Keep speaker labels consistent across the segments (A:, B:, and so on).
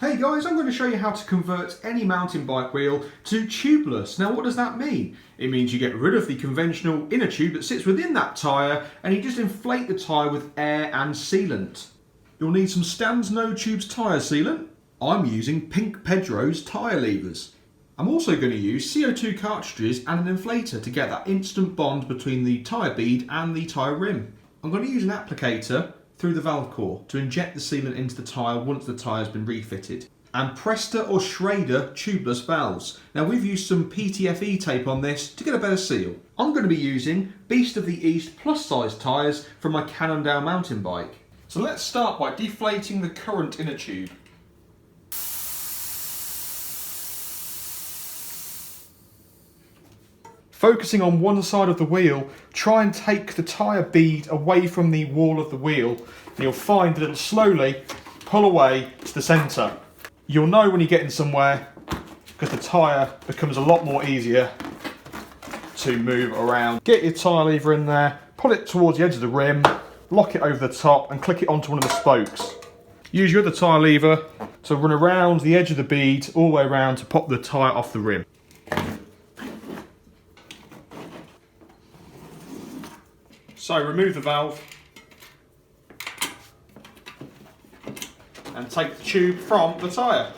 A: Hey guys, I'm going to show you how to convert any mountain bike wheel to tubeless. Now what does that mean? It means you get rid of the conventional inner tube that sits within that tyre and you just inflate the tyre with air and sealant. You'll need some Stan's No Tubes tyre sealant. I'm using Pink Pedro's tyre levers. I'm also going to use CO2 cartridges and an inflator to get that instant bond between the tyre bead and the tyre rim. I'm going to use an applicator through the valve core to inject the sealant into the tyre once the tyre has been refitted. And Presta or Schrader tubeless valves. Now we've used some PTFE tape on this to get a better seal. I'm going to be using Beast of the East plus size tyres from my Cannondale mountain bike. So let's start by deflating the current inner tube. Focusing on one side of the wheel, try and take the tyre bead away from the wall of the wheel and you'll find that it'll slowly pull away to the centre. You'll know when you're getting somewhere because the tyre becomes a lot more easier to move around. Get your tyre lever in there, pull it towards the edge of the rim, lock it over the top and click it onto one of the spokes. Use your other tyre lever to run around the edge of the bead all the way around to pop the tyre off the rim. So remove the valve and take the tube from the tyre.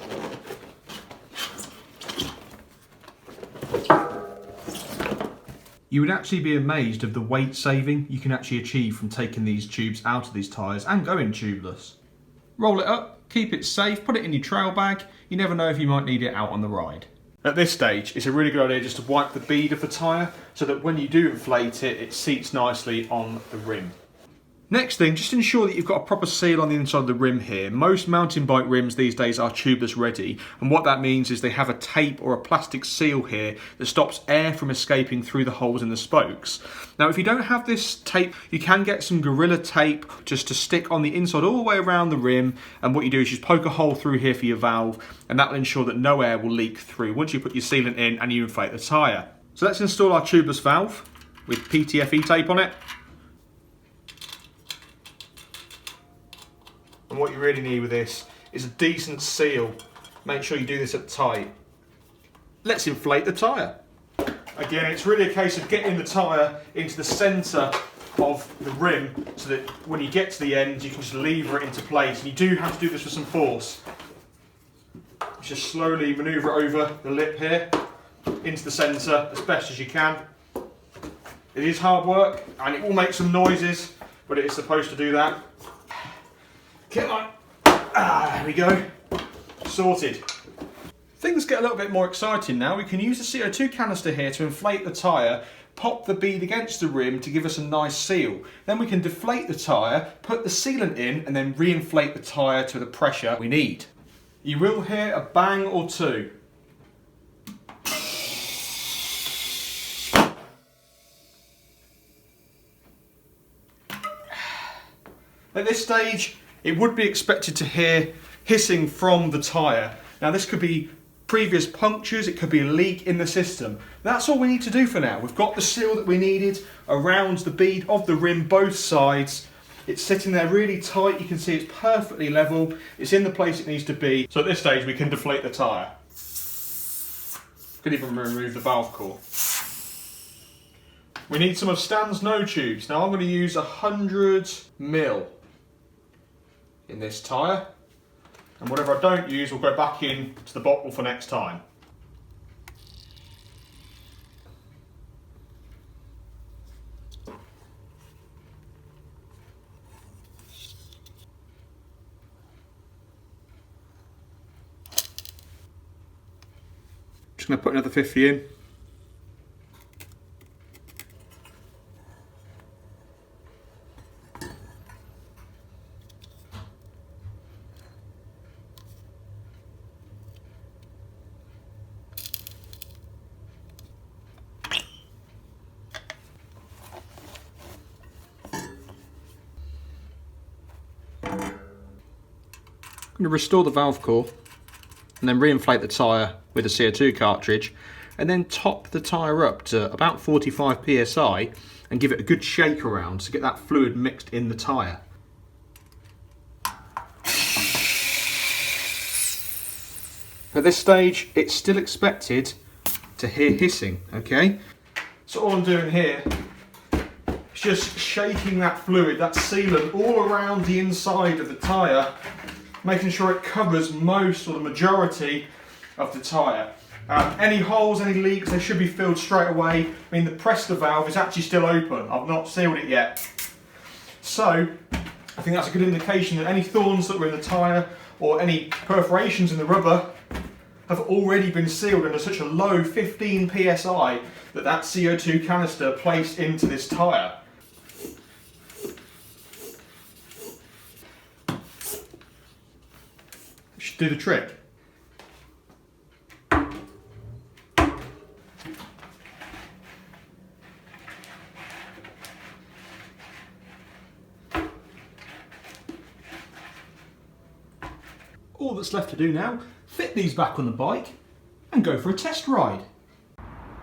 A: You would actually be amazed of the weight saving you can actually achieve from taking these tubes out of these tyres and going tubeless. Roll it up, keep it safe, put it in your trail bag. You never know if you might need it out on the ride. At this stage, it's a really good idea just to wipe the bead of the tyre so that when you do inflate it, it seats nicely on the rim. Next thing, just ensure that you've got a proper seal on the inside of the rim here. Most mountain bike rims these days are tubeless ready, and what that means is they have a tape or a plastic seal here that stops air from escaping through the holes in the spokes. Now if you don't have this tape, you can get some Gorilla tape just to stick on the inside all the way around the rim, and what you do is just poke a hole through here for your valve, and that will ensure that no air will leak through once you put your sealant in and you inflate the tyre. So let's install our tubeless valve with PTFE tape on it. And what you really need with this is a decent seal. Make sure you do this at tight. Let's inflate the tyre. Again, it's really a case of getting the tyre into the centre of the rim so that when you get to the end you can just lever it into place. And you do have to do this with some force. Just slowly manoeuvre it over the lip here into the centre as best as you can. It is hard work and it will make some noises, but it is supposed to do that. Come on. There we go. Sorted. Things get a little bit more exciting now. We can use the CO2 canister here to inflate the tyre, pop the bead against the rim to give us a nice seal. Then we can deflate the tyre, put the sealant in and then re-inflate the tyre to the pressure we need. You will hear a bang or two. At this stage, it would be expected to hear hissing from the tyre. Now this could be previous punctures, it could be a leak in the system. That's all we need to do for now. We've got the seal that we needed around the bead of the rim, both sides. It's sitting there really tight, you can see it's perfectly level. It's in the place it needs to be. So at this stage we can deflate the tyre. Could even remove the valve core. We need some of Stan's No Tubes. Now I'm going to use 100ml. In this tyre, and whatever I don't use will go back in to the bottle for next time. Just going to put another 50 in. I'm going to restore the valve core and then re-inflate the tyre with a CO2 cartridge and then top the tyre up to about 45 psi and give it a good shake around to get that fluid mixed in the tyre. At this stage, it's still expected to hear hissing, okay? So all I'm doing here is just shaking that fluid, that sealant, all around the inside of the tyre, making sure it covers most or the majority of the tyre. Any holes, any leaks, they should be filled straight away. I mean, the Presta valve is actually still open. I've not sealed it yet. So, I think that's a good indication that any thorns that were in the tyre or any perforations in the rubber have already been sealed under such a low 15 psi that CO2 canister placed into this tyre. Should do the trick. All that's left to do now, fit these back on the bike and go for a test ride.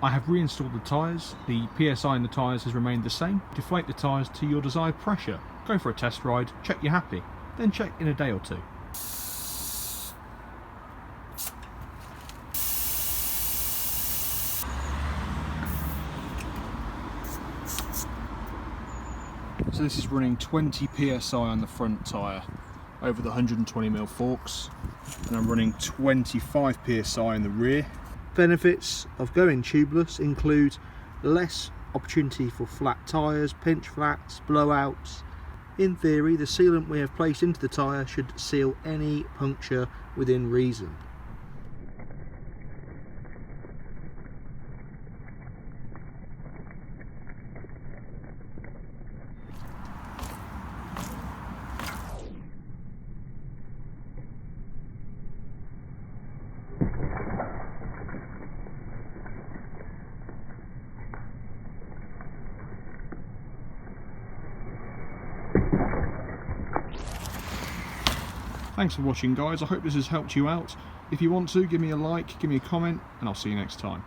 A: I have reinstalled the tyres, the PSI in the tyres has remained the same. Deflate the tyres to your desired pressure. Go for a test ride, check you're happy, then check in a day or two. So this is running 20 psi on the front tyre over the 120mm forks, and I'm running 25 psi in the rear. Benefits of going tubeless include less opportunity for flat tyres, pinch flats, blowouts. In theory, the sealant we have placed into the tyre should seal any puncture within reason. Thanks for watching, guys. I hope this has helped you out. If you want to, give me a like, give me a comment, and I'll see you next time.